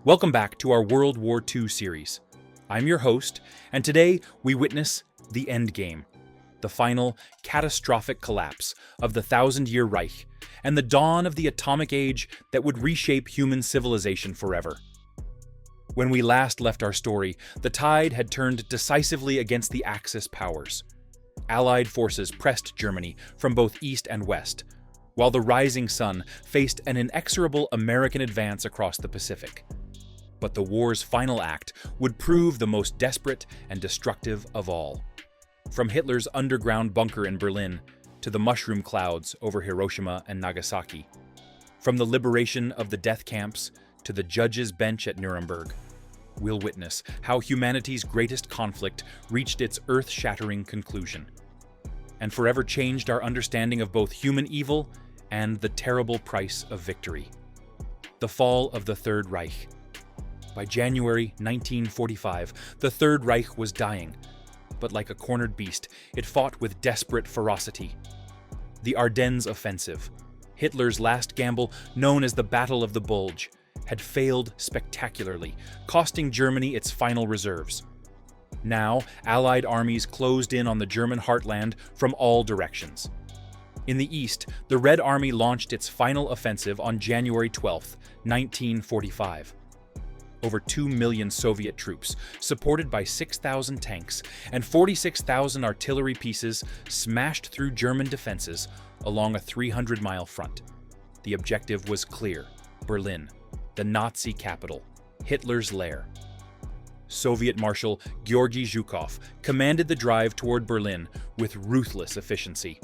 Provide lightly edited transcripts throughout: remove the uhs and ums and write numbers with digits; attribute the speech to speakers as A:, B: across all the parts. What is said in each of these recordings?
A: Welcome back to our World War II series. I'm your host, and today we witness the Endgame, the final catastrophic collapse of the Thousand-Year Reich and the dawn of the atomic age that would reshape human civilization forever. When we last left our story, the tide had turned decisively against the Axis powers. Allied forces pressed Germany from both east and west, while the rising sun faced an inexorable American advance across the Pacific. But the war's final act would prove the most desperate and destructive of all. From Hitler's underground bunker in Berlin to the mushroom clouds over Hiroshima and Nagasaki, from the liberation of the death camps to the judge's bench at Nuremberg, we'll witness how humanity's greatest conflict reached its earth-shattering conclusion, and forever changed our understanding of both human evil and the terrible price of victory. The fall of the Third Reich. By January 1945, the Third Reich was dying, but like a cornered beast, it fought with desperate ferocity. The Ardennes Offensive, Hitler's last gamble, known as the Battle of the Bulge, had failed spectacularly, costing Germany its final reserves. Now, Allied armies closed in on the German heartland from all directions. In the east, the Red Army launched its final offensive on January 12, 1945. Over 2 million Soviet troops, supported by 6,000 tanks and 46,000 artillery pieces, smashed through German defenses along a 300-mile front. The objective was clear: Berlin, the Nazi capital, Hitler's lair. Soviet Marshal Georgy Zhukov commanded the drive toward Berlin with ruthless efficiency.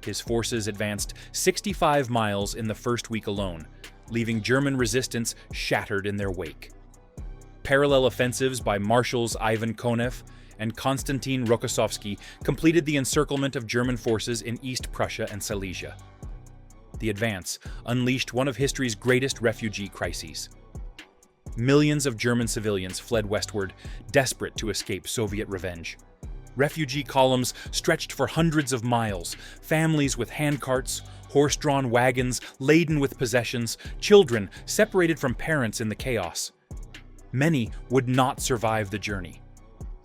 A: His forces advanced 65 miles in the first week alone, leaving German resistance shattered in their wake. Parallel offensives by Marshals Ivan Konev and Konstantin Rokossovsky completed the encirclement of German forces in East Prussia and Silesia. The advance unleashed one of history's greatest refugee crises. Millions of German civilians fled westward, desperate to escape Soviet revenge. Refugee columns stretched for hundreds of miles, families with handcarts, horse-drawn wagons laden with possessions, children separated from parents in the chaos. Many would not survive the journey.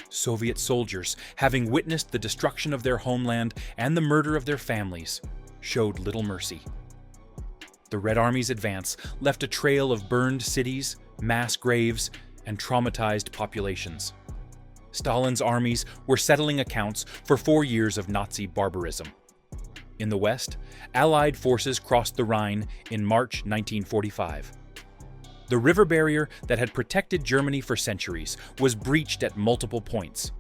A: Soviet soldiers, having witnessed the destruction of their homeland and the murder of their families, showed little mercy. The Red Army's advance left a trail of burned cities, mass graves, and traumatized populations. Stalin's armies were settling accounts for 4 years of Nazi barbarism. In the West, Allied forces crossed the Rhine in March 1945. The river barrier that had protected Germany for centuries was breached at multiple points.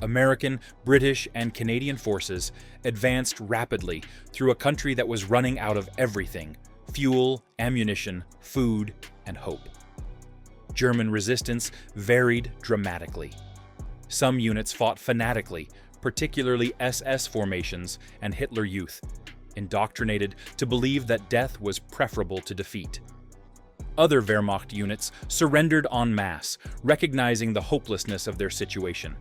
A: American, British, and Canadian forces advanced rapidly through a country that was running out of everything: fuel, ammunition, food, and hope. German resistance varied dramatically. Some units fought fanatically, particularly SS formations and Hitler Youth, indoctrinated to believe that death was preferable to defeat. Other Wehrmacht units surrendered en masse, recognizing the hopelessness of their situation.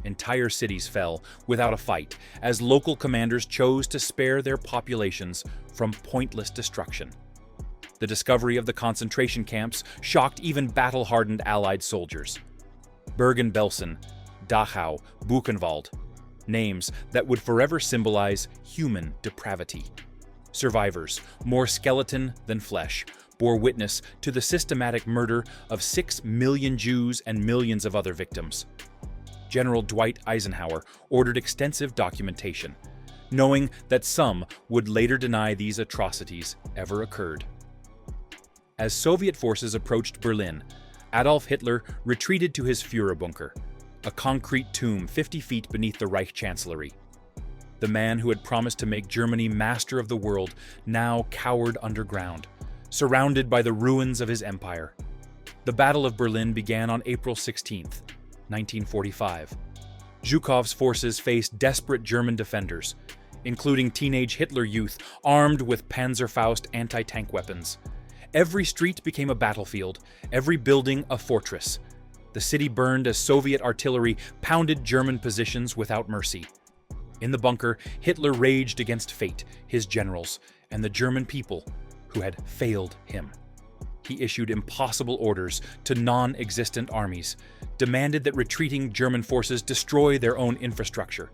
A: Entire cities fell without a fight, as local commanders chose to spare their populations from pointless destruction. The discovery of the concentration camps shocked even battle-hardened Allied soldiers. Bergen-Belsen, Dachau, Buchenwald, names that would forever symbolize human depravity. Survivors, more skeleton than flesh, bore witness to the systematic murder of 6 million Jews and millions of other victims. General Dwight Eisenhower ordered extensive documentation, knowing that some would later deny these atrocities ever occurred. As Soviet forces approached Berlin, Adolf Hitler retreated to his Führerbunker, a concrete tomb 50 feet beneath the Reich Chancellery. The man who had promised to make Germany master of the world now cowered underground, surrounded by the ruins of his empire. The Battle of Berlin began on April 16, 1945. Zhukov's forces faced desperate German defenders, including teenage Hitler Youth armed with Panzerfaust anti-tank weapons. Every street became a battlefield, every building a fortress. The city burned as Soviet artillery pounded German positions without mercy. In the bunker, Hitler raged against fate, his generals, and the German people who had failed him. He issued impossible orders to non-existent armies, demanded that retreating German forces destroy their own infrastructure,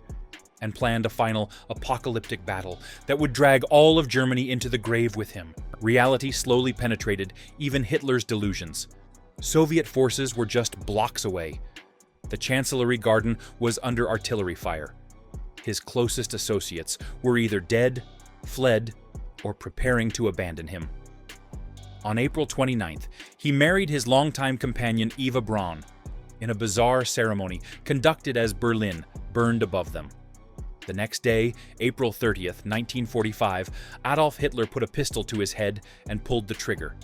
A: and planned a final apocalyptic battle that would drag all of Germany into the grave with him. Reality slowly penetrated even Hitler's delusions. Soviet forces were just blocks away. The Chancellery Garden was under artillery fire. His closest associates were either dead, fled, or preparing to abandon him. On April 29th, he married his longtime companion Eva Braun in a bizarre ceremony conducted as Berlin burned above them. The next day, April 30th, 1945, Adolf Hitler put a pistol to his head and pulled the trigger.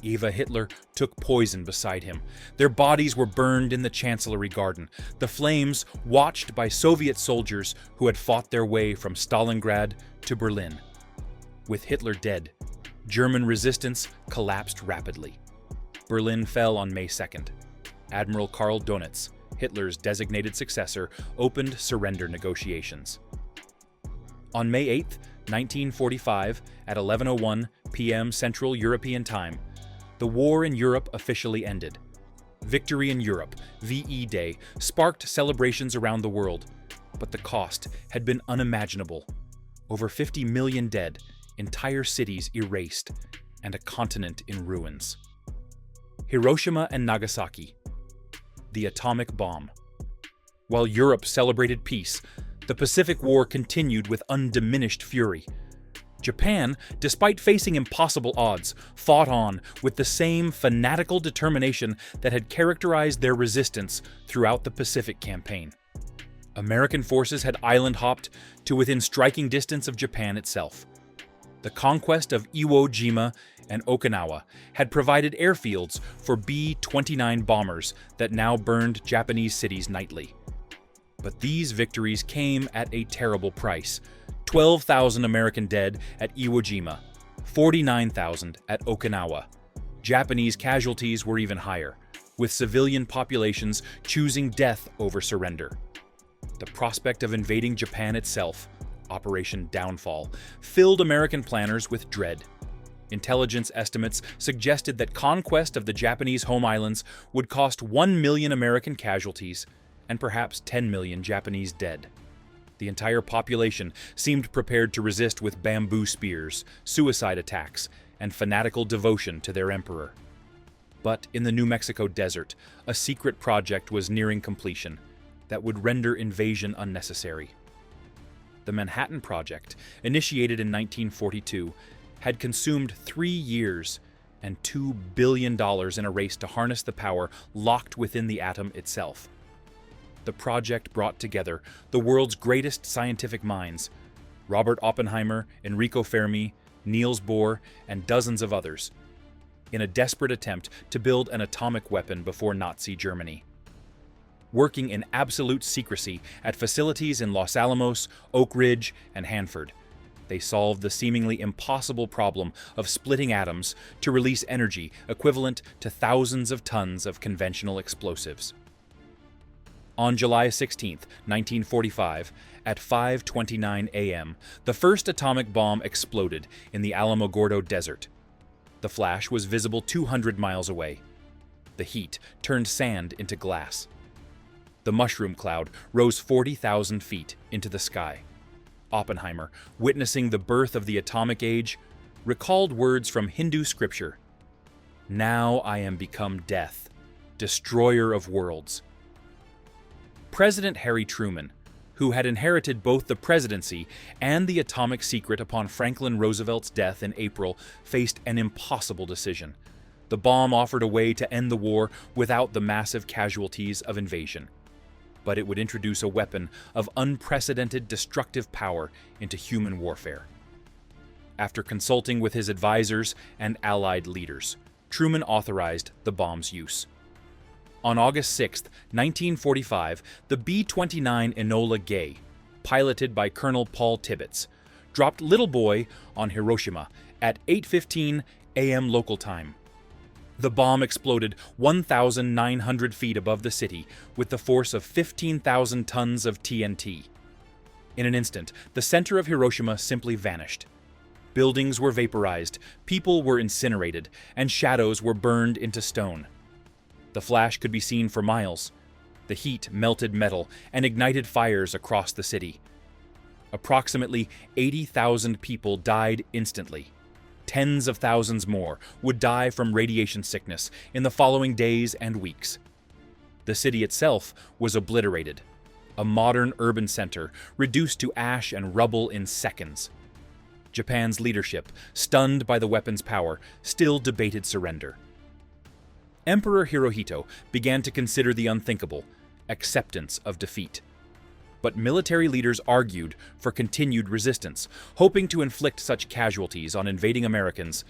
A: Eva Hitler took poison beside him. Their bodies were burned in the Chancellery Garden, the flames watched by Soviet soldiers who had fought their way from Stalingrad to Berlin. With Hitler dead, German resistance collapsed rapidly. Berlin fell on May 2nd. Admiral Karl Donitz, Hitler's designated successor, opened surrender negotiations. On May 8, 1945, at 11:01 p.m. Central European Time, the war in Europe officially ended. Victory in Europe, VE Day, sparked celebrations around the world, but the cost had been unimaginable. Over 50 million dead, entire cities erased, and a continent in ruins. Hiroshima and Nagasaki. The atomic bomb. While Europe celebrated peace, the Pacific War continued with undiminished fury. Japan, despite facing impossible odds, fought on with the same fanatical determination that had characterized their resistance throughout the Pacific Campaign. American forces had island-hopped to within striking distance of Japan itself. The conquest of Iwo Jima and Okinawa had provided airfields for B-29 bombers that now burned Japanese cities nightly. But these victories came at a terrible price. 12,000 American dead at Iwo Jima, 49,000 at Okinawa. Japanese casualties were even higher, with civilian populations choosing death over surrender. The prospect of invading Japan itself, Operation Downfall, filled American planners with dread. Intelligence estimates suggested that conquest of the Japanese home islands would cost 1 million American casualties and perhaps 10 million Japanese dead. The entire population seemed prepared to resist with bamboo spears, suicide attacks, and fanatical devotion to their emperor. But in the New Mexico desert, a secret project was nearing completion that would render invasion unnecessary. The Manhattan Project, initiated in 1942, had consumed 3 years and $2 billion in a race to harness the power locked within the atom itself. The project brought together the world's greatest scientific minds: Robert Oppenheimer, Enrico Fermi, Niels Bohr, and dozens of others, in a desperate attempt to build an atomic weapon before Nazi Germany. Working in absolute secrecy at facilities in Los Alamos, Oak Ridge, and Hanford, they solved the seemingly impossible problem of splitting atoms to release energy equivalent to thousands of tons of conventional explosives. On July 16, 1945, at 5:29 a.m., the first atomic bomb exploded in the Alamogordo Desert. The flash was visible 200 miles away. The heat turned sand into glass. The mushroom cloud rose 40,000 feet into the sky. Oppenheimer, witnessing the birth of the atomic age, recalled words from Hindu scripture: "Now I am become death, destroyer of worlds." President Harry Truman, who had inherited both the presidency and the atomic secret upon Franklin Roosevelt's death in April, faced an impossible decision. The bomb offered a way to end the war without the massive casualties of invasion, but it would introduce a weapon of unprecedented destructive power into human warfare. After consulting with his advisors and Allied leaders, Truman authorized the bomb's use. On August 6, 1945, the B-29 Enola Gay, piloted by Colonel Paul Tibbets, dropped Little Boy on Hiroshima at 8:15 a.m. local time. The bomb exploded 1,900 feet above the city with the force of 15,000 tons of TNT. In an instant, the center of Hiroshima simply vanished. Buildings were vaporized, people were incinerated, and shadows were burned into stone. The flash could be seen for miles. The heat melted metal and ignited fires across the city. Approximately 80,000 people died instantly. Tens of thousands more would die from radiation sickness in the following days and weeks. The city itself was obliterated, a modern urban center reduced to ash and rubble in seconds. Japan's leadership, stunned by the weapon's power, still debated surrender. Emperor Hirohito began to consider the unthinkable, acceptance of defeat. But military leaders argued for continued resistance, hoping to inflict such casualties on invading Americans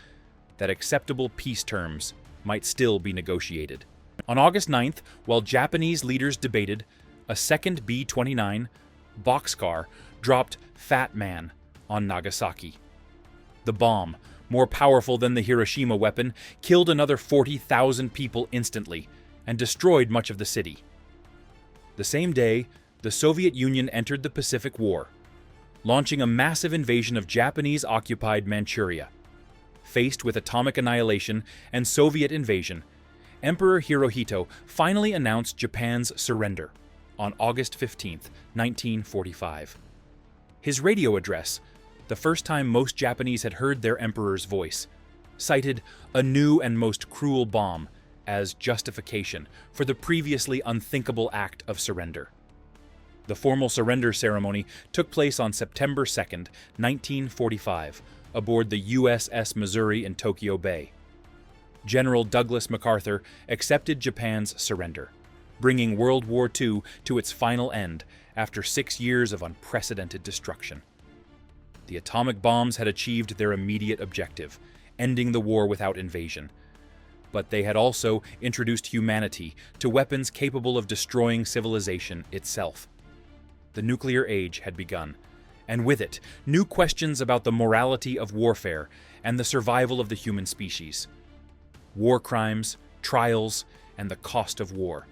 A: that acceptable peace terms might still be negotiated. On August 9th, while Japanese leaders debated, a second B-29 boxcar dropped Fat Man on Nagasaki. The bomb, more powerful than the Hiroshima weapon, killed another 40,000 people instantly and destroyed much of the city. The same day, the Soviet Union entered the Pacific War, launching a massive invasion of Japanese-occupied Manchuria. Faced with atomic annihilation and Soviet invasion, Emperor Hirohito finally announced Japan's surrender on August 15, 1945. His radio address, the first time most Japanese had heard their emperor's voice, cited a new and most cruel bomb as justification for the previously unthinkable act of surrender. The formal surrender ceremony took place on September 2, 1945, aboard the USS Missouri in Tokyo Bay. General Douglas MacArthur accepted Japan's surrender, bringing World War II to its final end after 6 years of unprecedented destruction. The atomic bombs had achieved their immediate objective, ending the war without invasion. But they had also introduced humanity to weapons capable of destroying civilization itself. The nuclear age had begun, and with it, new questions about the morality of warfare and the survival of the human species. War crimes, trials, and the cost of war.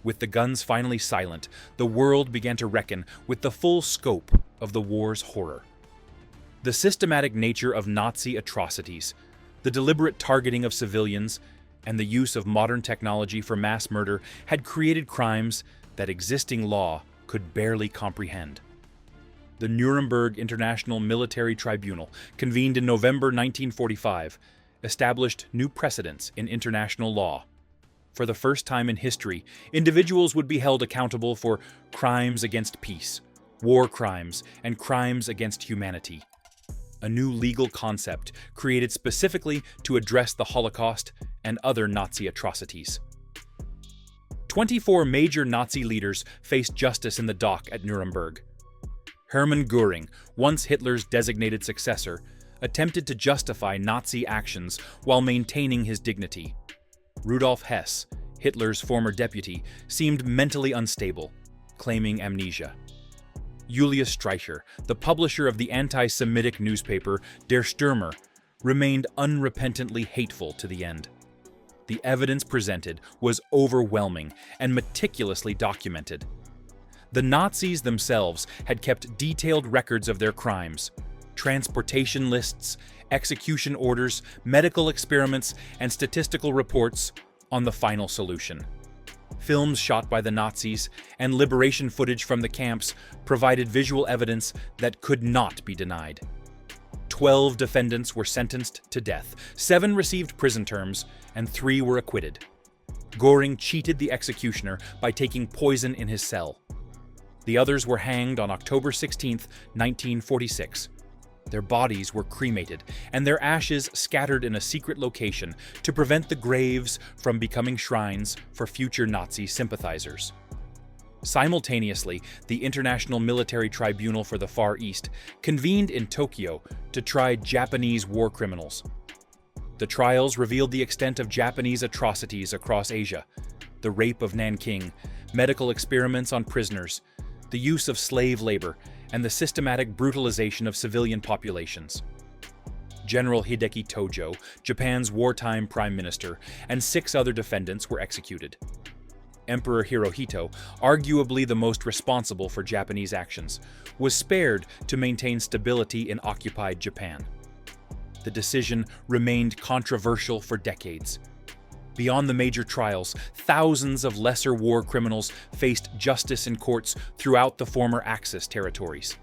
A: With the guns finally silent, the world began to reckon with the full scope of the war's horror. The systematic nature of Nazi atrocities, the deliberate targeting of civilians, and the use of modern technology for mass murder had created crimes that existing law could barely comprehend. The Nuremberg International Military Tribunal, convened in November 1945, established new precedents in international law. For the first time in history, individuals would be held accountable for crimes against peace, war crimes, and crimes against humanity. A new legal concept created specifically to address the Holocaust and other Nazi atrocities. 24 major Nazi leaders faced justice in the dock at Nuremberg. Hermann Göring, once Hitler's designated successor, attempted to justify Nazi actions while maintaining his dignity. Rudolf Hess, Hitler's former deputy, seemed mentally unstable, claiming amnesia. Julius Streicher, the publisher of the anti-Semitic newspaper Der Stürmer, remained unrepentantly hateful to the end. The evidence presented was overwhelming and meticulously documented. The Nazis themselves had kept detailed records of their crimes, transportation lists, execution orders, medical experiments, and statistical reports on the final solution. Films shot by the Nazis and liberation footage from the camps provided visual evidence that could not be denied. 12 defendants were sentenced to death, 7 received prison terms, and 3 were acquitted. Göring cheated the executioner by taking poison in his cell. The others were hanged on October 16, 1946. Their bodies were cremated, and their ashes scattered in a secret location to prevent the graves from becoming shrines for future Nazi sympathizers. Simultaneously, the International Military Tribunal for the Far East convened in Tokyo to try Japanese war criminals. The trials revealed the extent of Japanese atrocities across Asia, the rape of Nanking, medical experiments on prisoners, the use of slave labor, and the systematic brutalization of civilian populations. General Hideki Tojo, Japan's wartime prime minister, and 6 other defendants were executed. Emperor Hirohito, arguably the most responsible for Japanese actions, was spared to maintain stability in occupied Japan. the decision remained controversial for decades. Beyond the major trials, thousands of lesser war criminals faced justice in courts throughout the former Axis territories.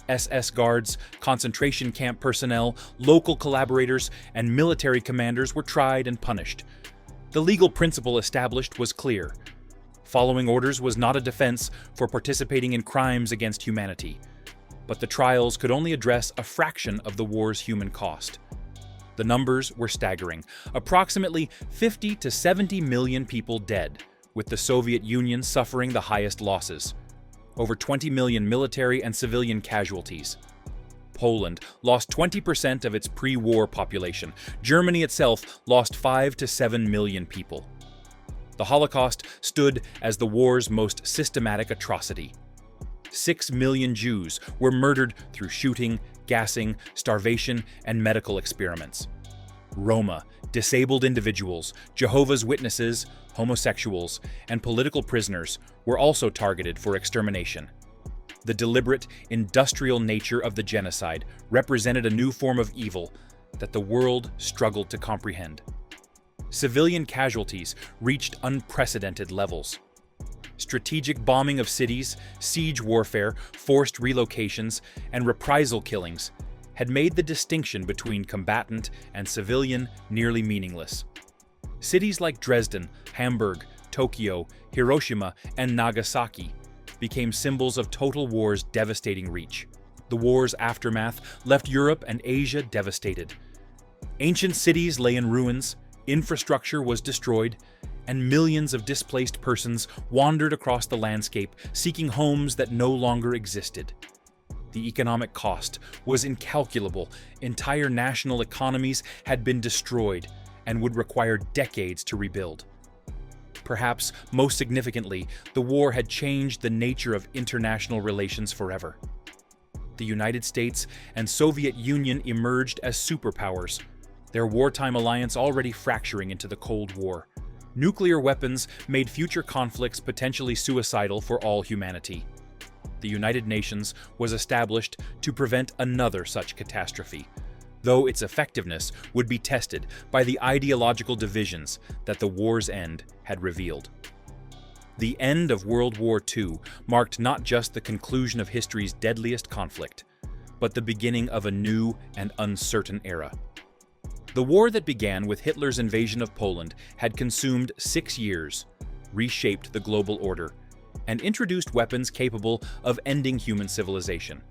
A: SS guards, concentration camp personnel, local collaborators, and military commanders were tried and punished. The legal principle established was clear. Following orders was not a defense for participating in crimes against humanity, but the trials could only address a fraction of the war's human cost. The numbers were staggering. Approximately 50 to 70 million people dead, with the Soviet Union suffering the highest losses. Over 20 million military and civilian casualties. Poland lost 20% of its pre-war population. Germany itself lost 5 to 7 million people. The Holocaust stood as the war's most systematic atrocity. 6 million Jews were murdered through shooting, gassing, starvation, and medical experiments. Roma, disabled individuals, Jehovah's Witnesses, homosexuals, and political prisoners were also targeted for extermination. The deliberate, industrial nature of the genocide represented a new form of evil that the world struggled to comprehend. Civilian casualties reached unprecedented levels. Strategic bombing of cities, siege warfare, forced relocations, and reprisal killings had made the distinction between combatant and civilian nearly meaningless. Cities like Dresden, Hamburg, Tokyo, Hiroshima, and Nagasaki became symbols of total war's devastating reach. The war's aftermath left Europe and Asia devastated. Ancient cities lay in ruins, infrastructure was destroyed, and millions of displaced persons wandered across the landscape seeking homes that no longer existed. The economic cost was incalculable. Entire national economies had been destroyed and would require decades to rebuild. Perhaps most significantly, the war had changed the nature of international relations forever. The United States and Soviet Union emerged as superpowers, their wartime alliance already fracturing into the Cold War. Nuclear weapons made future conflicts potentially suicidal for all humanity. The United Nations was established to prevent another such catastrophe, though its effectiveness would be tested by the ideological divisions that the war's end had revealed. The end of World War II marked not just the conclusion of history's deadliest conflict, but the beginning of a new and uncertain era. The war that began with Hitler's invasion of Poland had consumed 6 years, reshaped the global order, and introduced weapons capable of ending human civilization.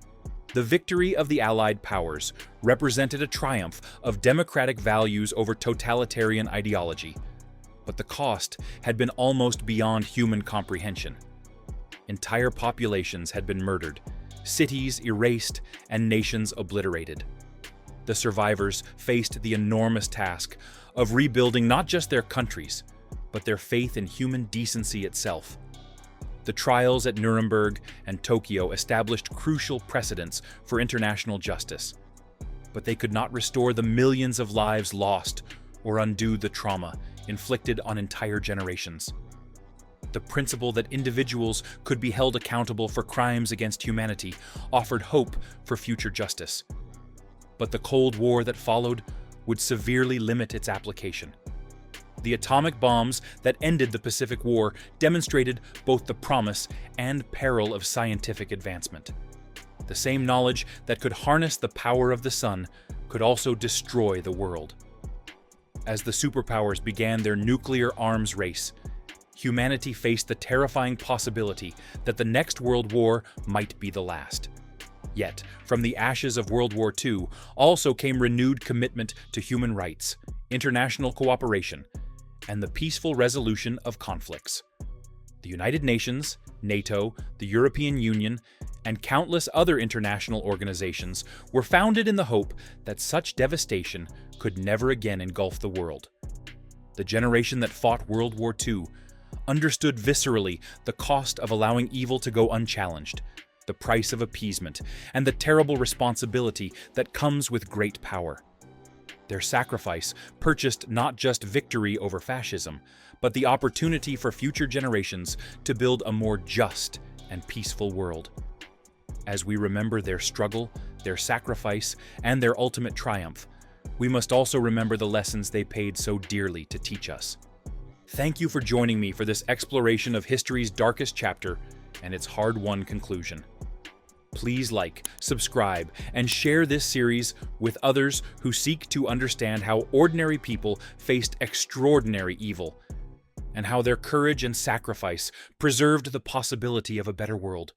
A: The victory of the Allied powers represented a triumph of democratic values over totalitarian ideology, but the cost had been almost beyond human comprehension. Entire populations had been murdered, cities erased, and nations obliterated. The survivors faced the enormous task of rebuilding not just their countries, but their faith in human decency itself. The trials at Nuremberg and Tokyo established crucial precedents for international justice, but they could not restore the millions of lives lost or undo the trauma inflicted on entire generations. The principle that individuals could be held accountable for crimes against humanity offered hope for future justice. But the Cold War that followed would severely limit its application. The atomic bombs that ended the Pacific War demonstrated both the promise and peril of scientific advancement. The same knowledge that could harness the power of the sun could also destroy the world. As the superpowers began their nuclear arms race, humanity faced the terrifying possibility that the next World War might be the last. Yet, from the ashes of World War II also came renewed commitment to human rights, international cooperation, and the peaceful resolution of conflicts. The United Nations, NATO, the European Union, and countless other international organizations were founded in the hope that such devastation could never again engulf the world. The generation that fought World War II understood viscerally the cost of allowing evil to go unchallenged, the price of appeasement, and the terrible responsibility that comes with great power. Their sacrifice purchased not just victory over fascism, but the opportunity for future generations to build a more just and peaceful world. As we remember their struggle, their sacrifice, and their ultimate triumph, we must also remember the lessons they paid so dearly to teach us. Thank you for joining me for this exploration of history's darkest chapter and its hard-won conclusion. Please like, subscribe, and share this series with others who seek to understand how ordinary people faced extraordinary evil, and how their courage and sacrifice preserved the possibility of a better world.